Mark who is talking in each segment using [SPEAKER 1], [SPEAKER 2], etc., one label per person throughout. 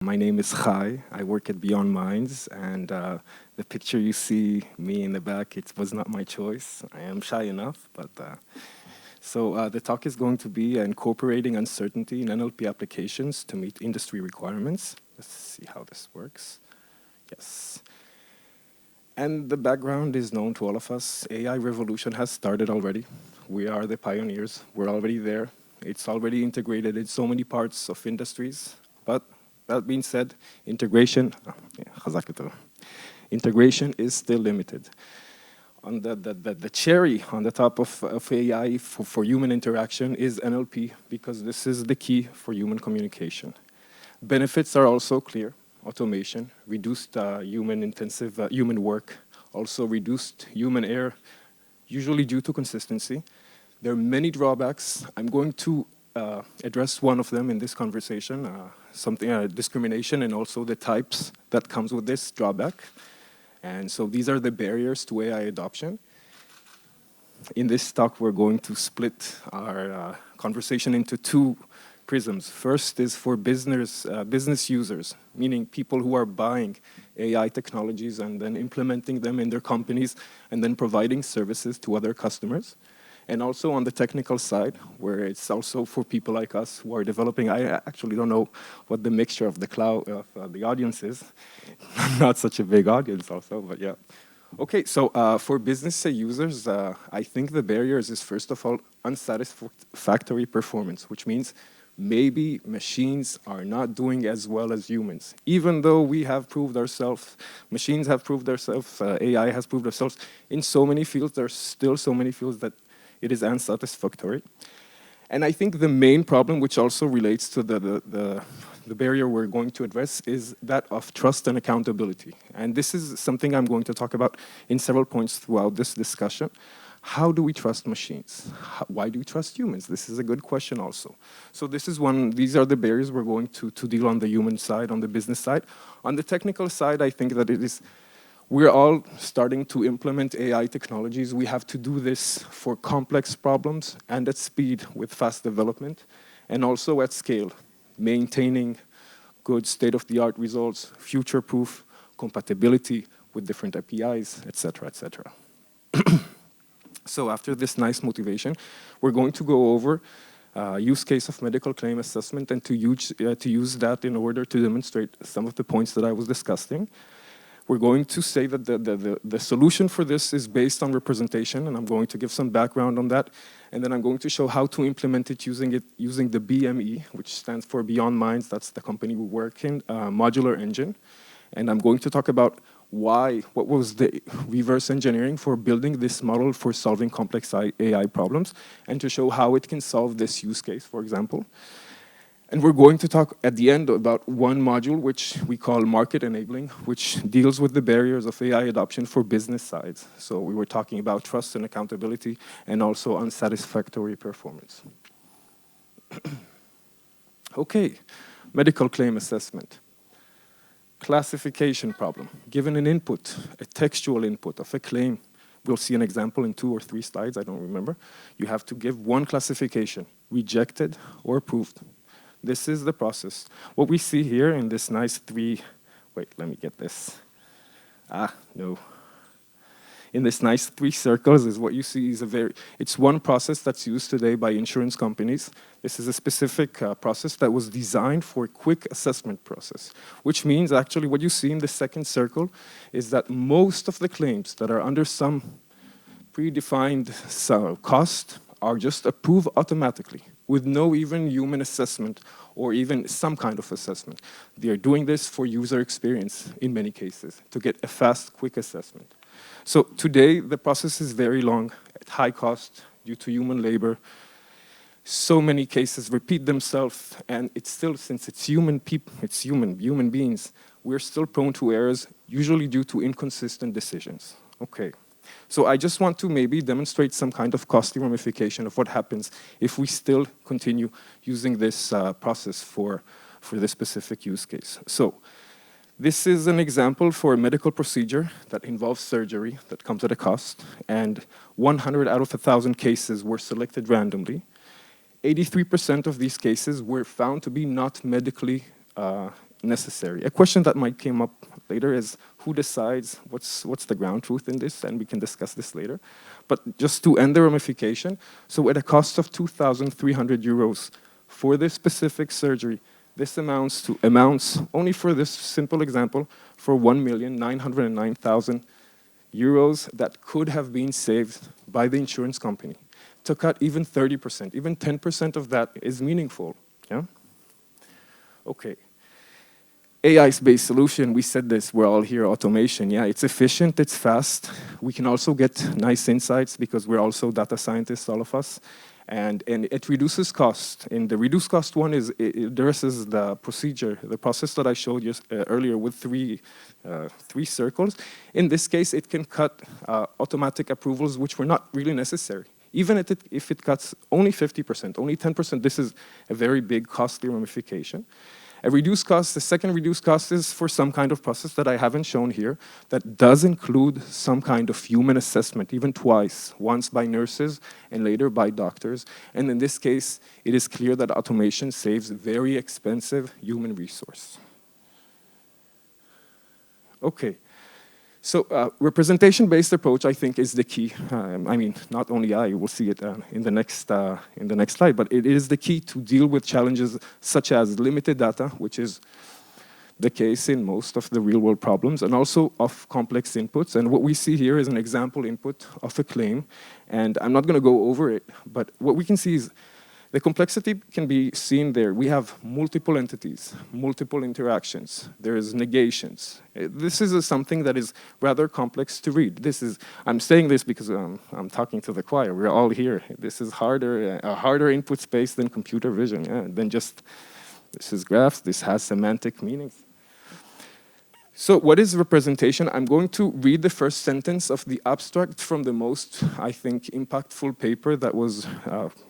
[SPEAKER 1] My name is Chai. I work at Beyond Minds, and the picture you see me in the back, it was not my choice. I am shy enough, but the talk is going to be incorporating uncertainty in NLP applications to meet industry requirements. Let's see how this works. Yes. And the background is known to all of us. AI revolution has started already. We are the pioneers. We're already there. It's already integrated in so many parts of industries. But that being said, integration is still limited. On the cherry on the top of AI for human interaction is NLP, because this is the key for human communication. Benefits are also clear. Automation, reduced human-intensive human work, also reduced human error, usually due to consistency. There are many drawbacks. I'm going to address one of them in this conversation, discrimination and also the types that comes with this drawback. And so these are the barriers to AI adoption. In this talk, we're going to split our conversation into two prisms. First is for business users, meaning people who are buying AI technologies and then implementing them in their companies and then providing services to other customers. And also on the technical side, where it's also for people like us who are developing. I actually don't know what the mixture of the audience is. Not such a big audience also, but yeah. Okay, so for business users, I think the barriers is first of all unsatisfactory performance, which means maybe machines are not doing as well as humans. Even though we have proved ourselves, machines have proved themselves, AI has proved themselves in so many fields, there's still so many fields that it is unsatisfactory. And I think the main problem, which also relates to the barrier we're going to address, is that of trust and accountability. And this is something I'm going to talk about in several points throughout this discussion. How do we trust machines? Why do we trust humans? This is a good question also. So these are the barriers we're going to deal on the human side, on the business side. On the technical side, I think that we're all starting to implement AI technologies. We have to do this for complex problems and at speed with fast development, and also at scale, maintaining good state-of-the-art results, future-proof compatibility with different APIs, etc., etc. So after this nice motivation, we're going to go over use case of medical claim assessment and to use that in order to demonstrate some of the points that I was discussing. We're going to say that the solution for this is based on representation, and I'm going to give some background on that. And then I'm going to show how to implement it using the BME, which stands for Beyond Minds. That's the company we work in, modular engine. And I'm going to talk about what was the reverse engineering for building this model for solving complex AI problems, and to show how it can solve this use case, for example. And we're going to talk at the end about one module, which we call market enabling, which deals with the barriers of AI adoption for business sides. So we were talking about trust and accountability and also unsatisfactory performance. Okay, medical claim assessment. Classification problem. Given an input, a textual input of a claim, we'll see an example in 2 or 3 slides, I don't remember. You have to give one classification, rejected or approved. This is the process. What we see here in this nice let me get this. In this nice 3 circles is what you see is it's one process that's used today by insurance companies. This is a specific process that was designed for a quick assessment process, which means actually what you see in the second circle is that most of the claims that are under some predefined cost are just approved automatically with no even human assessment or even some kind of assessment. They are doing this for user experience in many cases, to get a fast, quick assessment. So today, the process is very long, at high cost, due to human labor. So many cases repeat themselves, and it's still, since it's human beings, we're still prone to errors, usually due to inconsistent decisions. Okay. So I just want to maybe demonstrate some kind of costly ramification of what happens if we still continue using this process for this specific use case. So this is an example for a medical procedure that involves surgery that comes at a cost, and 100 out of 1,000 cases were selected randomly. 83% of these cases were found to be not medically necessary. A question that might come up later is who decides what's the ground truth in this, and we can discuss this later. But just to end the ramification, so at a cost of 2,300 euros for this specific surgery, this amounts only for this simple example for 1,909,000 euros that could have been saved by the insurance company. To cut even 30%, even 10% of that is meaningful. Yeah? Okay. AI-based solution, we said this, we're all here, automation. Yeah, it's efficient, it's fast. We can also get nice insights because we're also data scientists, all of us. And it reduces cost. And the reduced cost one is, it addresses the procedure, the process that I showed you earlier with three circles. In this case, it can cut automatic approvals, which were not really necessary. Even if it cuts only 50%, only 10%, this is a very big costly ramification. A reduced cost, the second reduced cost is for some kind of process that I haven't shown here that does include some kind of human assessment, even twice, once by nurses and later by doctors. And in this case, it is clear that automation saves very expensive human resource. Okay. So representation-based approach, I think, is the key. I mean, not only I will see it in the next slide, but it is the key to deal with challenges such as limited data, which is the case in most of the real-world problems, and also of complex inputs. And what we see here is an example input of a claim, and I'm not going to go over it, but what we can see is the complexity can be seen there. We have multiple entities, multiple interactions. There is negations. This is something that is rather complex to read. I'm saying this because I'm talking to the choir. We're all here. This is a harder input space than computer vision, than just, this is graphs, this has semantic meanings. So what is representation? I'm going to read the first sentence of the abstract from the most, I think, impactful paper that was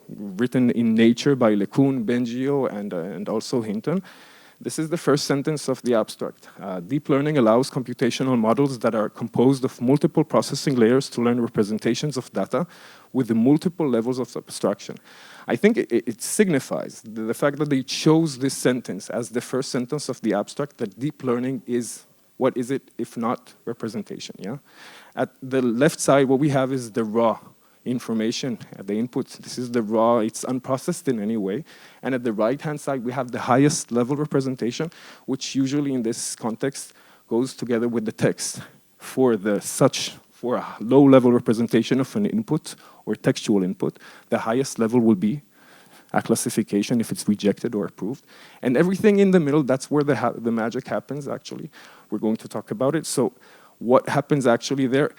[SPEAKER 1] written in Nature by LeCun, Bengio, and also Hinton. This is the first sentence of the abstract. Deep learning allows computational models that are composed of multiple processing layers to learn representations of data with the multiple levels of abstraction. I think it signifies the fact that they chose this sentence as the first sentence of the abstract, that deep learning is, what is it if not representation, yeah? At the left side, what we have is the raw information, the inputs. This is the raw, it's unprocessed in any way. And at the right-hand side, we have the highest level representation, which usually in this context goes together with the text. For a low-level representation of an input or textual input, the highest level will be a classification if it's rejected or approved. And everything in the middle, that's where the magic happens, actually. We're going to talk about it. So what happens actually there?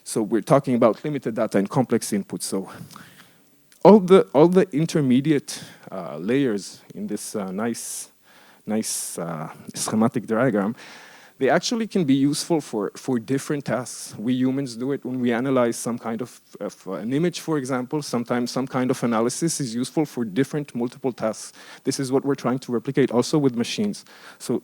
[SPEAKER 1] So we're talking about limited data and complex inputs. So all the intermediate layers in this nice schematic diagram, they actually can be useful for different tasks. We humans do it when we analyze some kind of an image, for example. Sometimes some kind of analysis is useful for different multiple tasks. This is what we're trying to replicate also with machines. So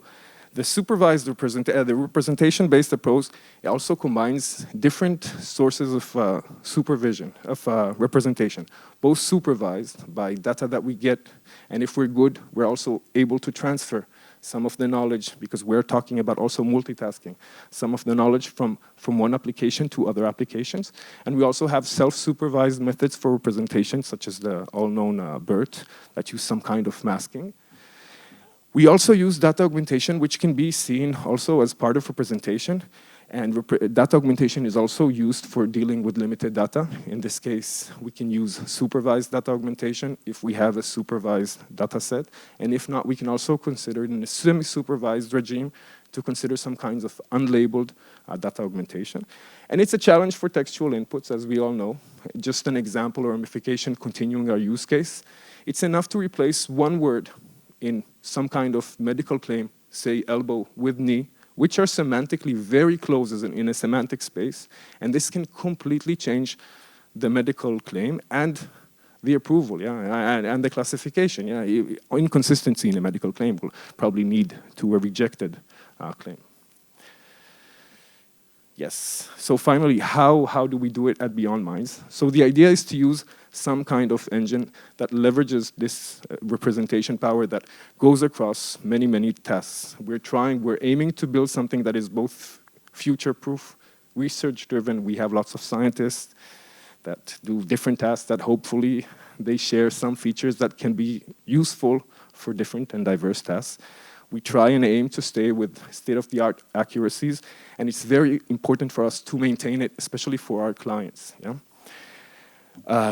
[SPEAKER 1] the supervised representation-based approach also combines different sources of supervision, of representation, both supervised by data that we get, and if we're good, we're also able to transfer some of the knowledge, because we're talking about also multitasking, some of the knowledge from one application to other applications. And we also have self-supervised methods for representation, such as the all-known BERT, that use some kind of masking. We also use data augmentation, which can be seen also as part of representation. And data augmentation is also used for dealing with limited data. In this case, we can use supervised data augmentation if we have a supervised data set. And if not, we can also consider it in a semi-supervised regime to consider some kinds of unlabeled data augmentation. And it's a challenge for textual inputs, as we all know. Just an example or ramification continuing our use case. It's enough to replace one word in some kind of medical claim, say elbow with knee, which are semantically very close in a semantic space, and this can completely change the medical claim and the approval, and the classification. Inconsistency in a medical claim will probably lead to a rejected claim. Yes. So finally, how do we do it at Beyond Minds? So the idea is to use some kind of engine that leverages this representation power that goes across many tasks. We're aiming to build something that is both future-proof, research-driven. We have lots of scientists that do different tasks that hopefully they share some features that can be useful for different and diverse tasks. We try and aim to stay with state-of-the-art accuracies, and it's very important for us to maintain it, especially for our clients. Yeah?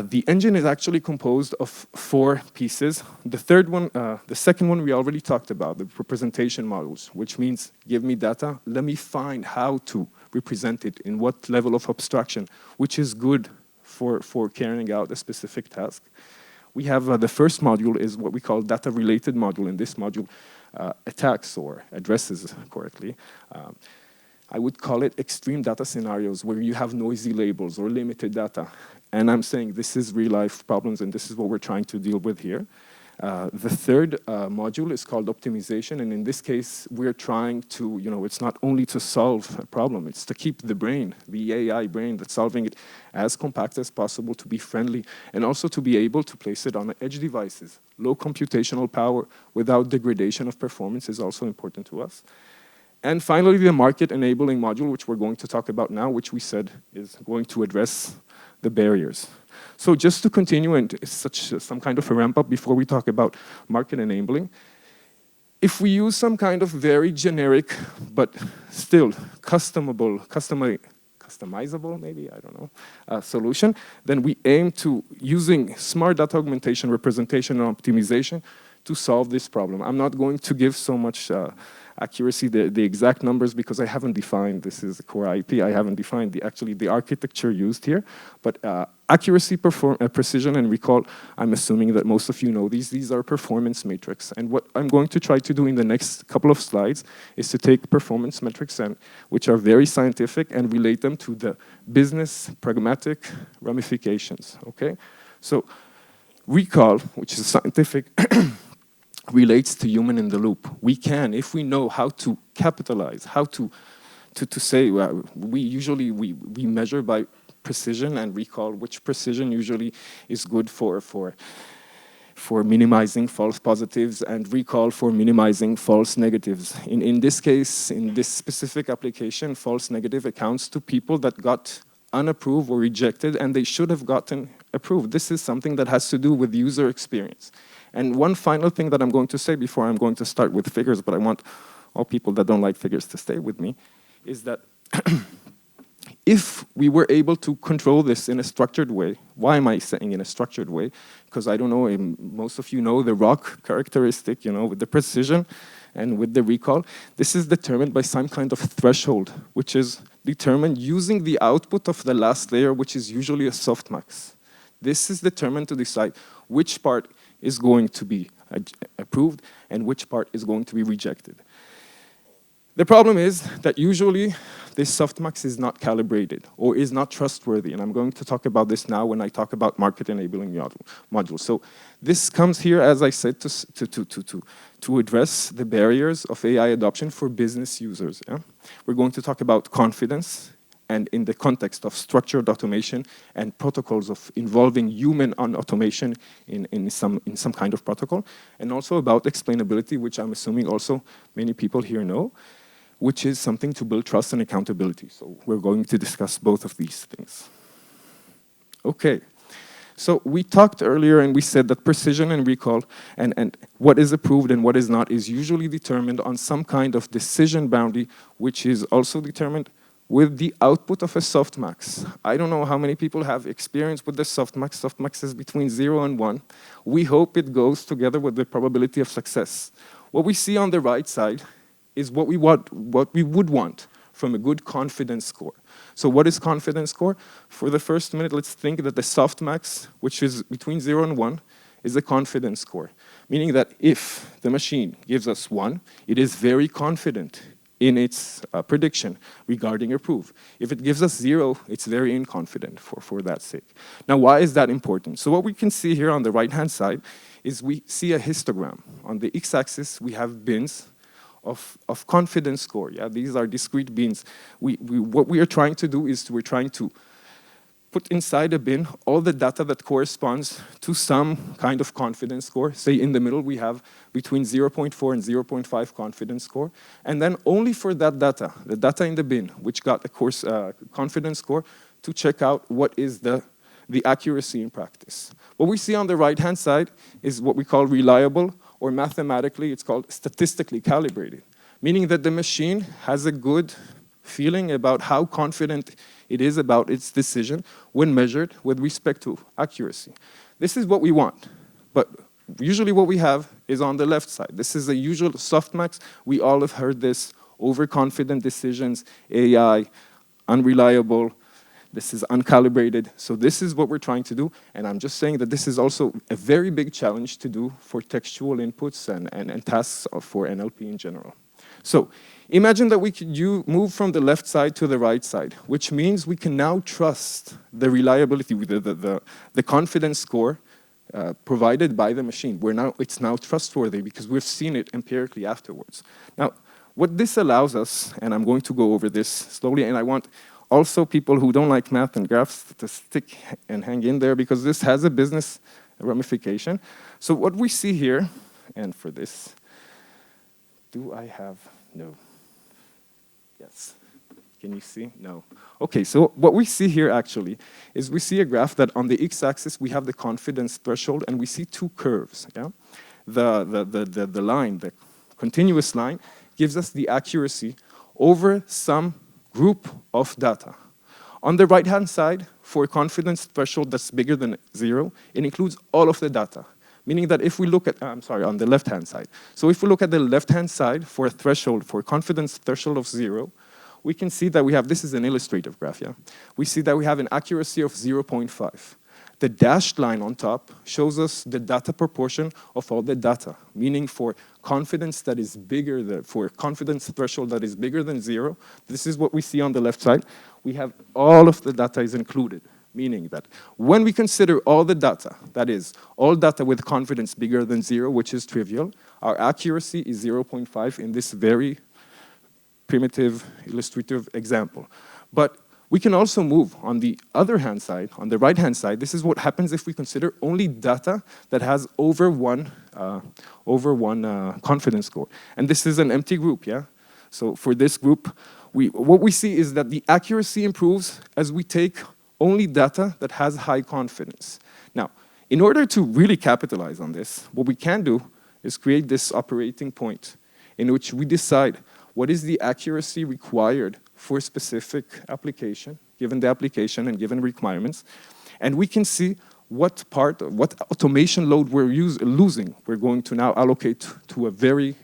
[SPEAKER 1] The engine is actually composed of 4 pieces. The second one we already talked about, the representation models, which means give me data, let me find how to represent it, in what level of abstraction, which is good for carrying out a specific task. We have the first module is what we call data-related module. In this module, attacks or addresses correctly. I would call it extreme data scenarios where you have noisy labels or limited data. And I'm saying this is real-life problems, and this is what we're trying to deal with here. The third module is called optimization, and in this case, we're trying to, it's not only to solve a problem, it's to keep the brain, the AI brain that's solving it, as compact as possible, to be friendly, and also to be able to place it on edge devices. Low computational power without degradation of performance is also important to us. And finally, the market enabling module, which we're going to talk about now, which we said is going to address the barriers. So just to continue, and some kind of a ramp up before we talk about market enabling, if we use some kind of very generic, but still customizable, maybe, I don't know, solution, then we aim to using smart data augmentation, representation, and optimization to solve this problem. I'm not going to give so much accuracy, the exact numbers, because I haven't defined, this is the core IP, I haven't defined the architecture used here, but accuracy, precision, and recall, I'm assuming that most of you know these are performance metrics. And what I'm going to try to do in the next couple of slides is to take performance metrics, which are very scientific, and relate them to the business pragmatic ramifications, okay? So recall, which is scientific, relates to human in the loop. We can, if we know how to capitalize, how to say, we measure by precision and recall, which precision usually is good for minimizing false positives, and recall for minimizing false negatives. In this case, in this specific application, false negative accounts to people that got unapproved or rejected, and they should have gotten approved. This is something that has to do with user experience. And one final thing that I'm going to say before I'm going to start with figures, but I want all people that don't like figures to stay with me, is that if we were able to control this in a structured way, why am I saying in a structured way? Because I don't know, most of you know the ROC characteristic, with the precision and with the recall. This is determined by some kind of threshold, which is determined using the output of the last layer, which is usually a softmax. This is determined to decide which part is going to be approved and which part is going to be rejected. The problem is that usually this softmax is not calibrated or is not trustworthy, and I'm going to talk about this now when I talk about market enabling module. So this comes here, as I said, to address the barriers of AI adoption for business users. Yeah? We're going to talk about confidence, and in the context of structured automation and protocols of involving human on automation in some kind of protocol, and also about explainability, which I'm assuming also many people here know, which is something to build trust and accountability. So we're going to discuss both of these things. Okay, so we talked earlier and we said that precision and recall and what is approved and what is not is usually determined on some kind of decision boundary, which is also determined with the output of a softmax. I don't know how many people have experience with the softmax. Softmax is between 0 and 1. We hope it goes together with the probability of success. What we see on the right side is what we would want from a good confidence score. So what is confidence score? For the first minute, let's think that the softmax, which is between 0 and 1, is a confidence score, meaning that if the machine gives us 1, it is very confident in its prediction regarding approve. If it gives us 0, it's very inconfident for that sake. Now, why is that important? So what we can see here on the right-hand side is we see a histogram. On the x-axis, we have bins of confidence score. Yeah, these are discrete bins. What we are trying to do is we're trying to put inside a bin all the data that corresponds to some kind of confidence score. Say in the middle we have between 0.4 and 0.5 confidence score. And then only for that data, the data in the bin, which got a confidence score, to check out what is the accuracy in practice. What we see on the right-hand side is what we call reliable, or mathematically it's called statistically calibrated, meaning that the machine has a good feeling about how confident it is about its decision when measured with respect to accuracy. This is what we want, but usually what we have is on the left side. This is a usual softmax. We all have heard this: overconfident decisions, AI, unreliable, this is uncalibrated. So this is what we're trying to do, and I'm just saying that this is also a very big challenge to do for textual inputs and tasks for NLP in general. So imagine that we could move from the left side to the right side, which means we can now trust the reliability, the confidence score provided by the machine. It's now trustworthy because we've seen it empirically afterwards. Now, what this allows us, and I'm going to go over this slowly, and I want also people who don't like math and graphs to stick and hang in there, because this has a business ramification. So what we see here, and for this, do I have, no. Yes. Can you see? No. Okay, so what we see here actually is we see a graph that on the x-axis we have the confidence threshold, and we see two curves. Yeah? The line, the continuous line, gives us the accuracy over some group of data. On the right-hand side, for a confidence threshold that's bigger than 0, it includes all of the data. Meaning that if we look at, on the left-hand side. So if we look at the left-hand side for a threshold, for a confidence threshold of 0, we can see that we have, this is an illustrative graph, yeah? We see that we have an accuracy of 0.5. The dashed line on top shows us the data proportion of all the data, meaning for confidence that is bigger, for a confidence threshold that is bigger than 0, this is what we see on the left side. We have all of the data is included, meaning that when we consider all the data, that is, all data with confidence bigger than 0, which is trivial, our accuracy is 0.5 in this very primitive illustrative example. But we can also move on the other hand side, on the right-hand side. This is what happens if we consider only data that has over one confidence score. And this is an empty group, yeah? So for this group, what we see is that the accuracy improves as we take only data that has high confidence. Now, in order to really capitalize on this, what we can do is create this operating point in which we decide what is the accuracy required for a specific application, given the application and given requirements, and we can see what automation load we're losing. We're going to now allocate to a very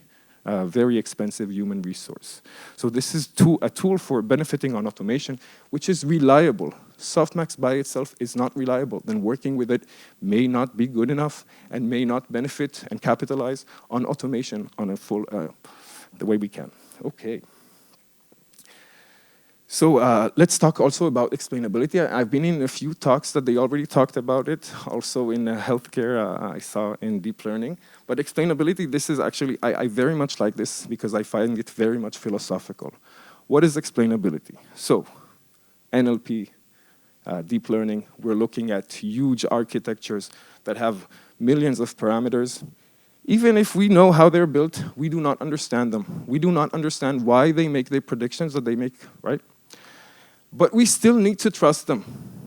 [SPEAKER 1] expensive human resource. So this is a tool for benefiting on automation, which is reliable. Softmax by itself is not reliable. Then working with it may not be good enough and may not benefit and capitalize on automation on a full, the way we can. Okay. So let's talk also about explainability. I've been in a few talks that they already talked about it, also in healthcare, I saw in deep learning. But explainability, this is actually, I very much like this because I find it very much philosophical. What is explainability? So, NLP, deep learning, we're looking at huge architectures that have millions of parameters. Even if we know how they're built, we do not understand them. We do not understand why they make the predictions that they make, right? But we still need to trust them.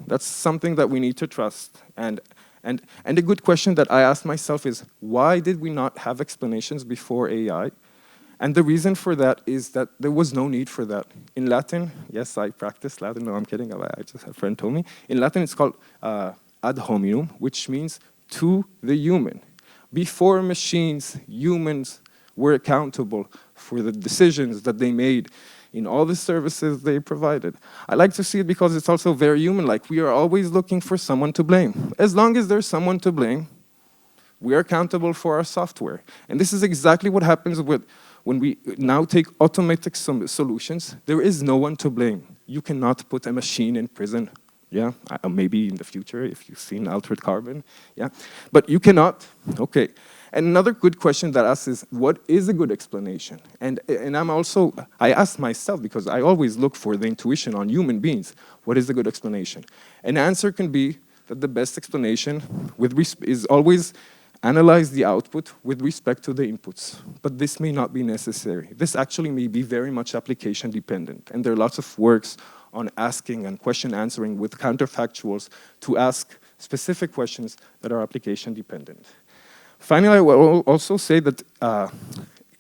[SPEAKER 1] That's something that we need to trust. And a good question that I ask myself is, why did we not have explanations before AI? And the reason for that is that there was no need for that. In Latin, yes, I practice Latin. No, I'm kidding. A friend told me. In Latin, it's called ad hominem, which means to the human. Before machines, humans were accountable for the decisions that they made in all the services they provided. I like to see it because it's also very human-like. We are always looking for someone to blame. As long as there's someone to blame, we are accountable for our software. And this is exactly what happens when we now take automatic solutions. There is no one to blame. You cannot put a machine in prison. Yeah, maybe in the future if you've seen Altered Carbon, yeah. But you cannot, okay. And another good question that asks is, what is a good explanation? And I ask myself, because I always look for the intuition on human beings, what is a good explanation? An answer can be that the best explanation is always analyze the output with respect to the inputs. But this may not be necessary. This actually may be very much application dependent. And there are lots of works on asking and question answering with counterfactuals to ask specific questions that are application dependent. Finally, I will also say that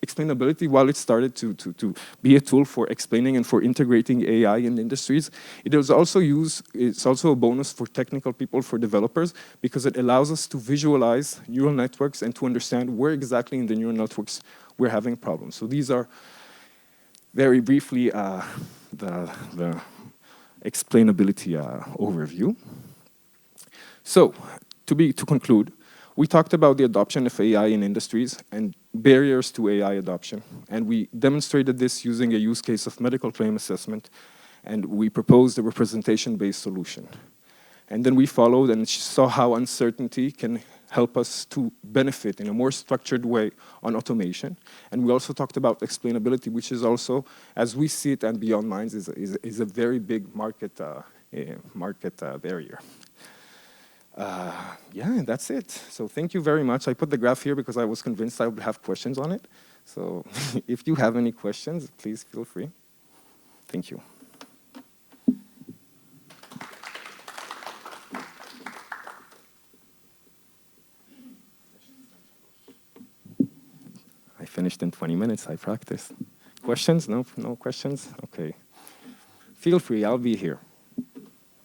[SPEAKER 1] explainability, while it started to be a tool for explaining and for integrating AI in industries, it's also a bonus for technical people, for developers, because it allows us to visualize neural networks and to understand where exactly in the neural networks we're having problems. So these are very briefly the explainability overview. So to conclude, we talked about the adoption of AI in industries and barriers to AI adoption. And we demonstrated this using a use case of medical claim assessment. And we proposed a representation-based solution. And then we followed and saw how uncertainty can help us to benefit in a more structured way on automation. And we also talked about explainability, which is also, as we see it and Beyond Minds, is a very big market barrier. Yeah, and that's it. So thank you very much. I put the graph here because I was convinced I would have questions on it. So if you have any questions, please feel free. Thank you. I finished in 20 minutes. I practiced. Questions? No questions? Okay. Feel free. I'll be here.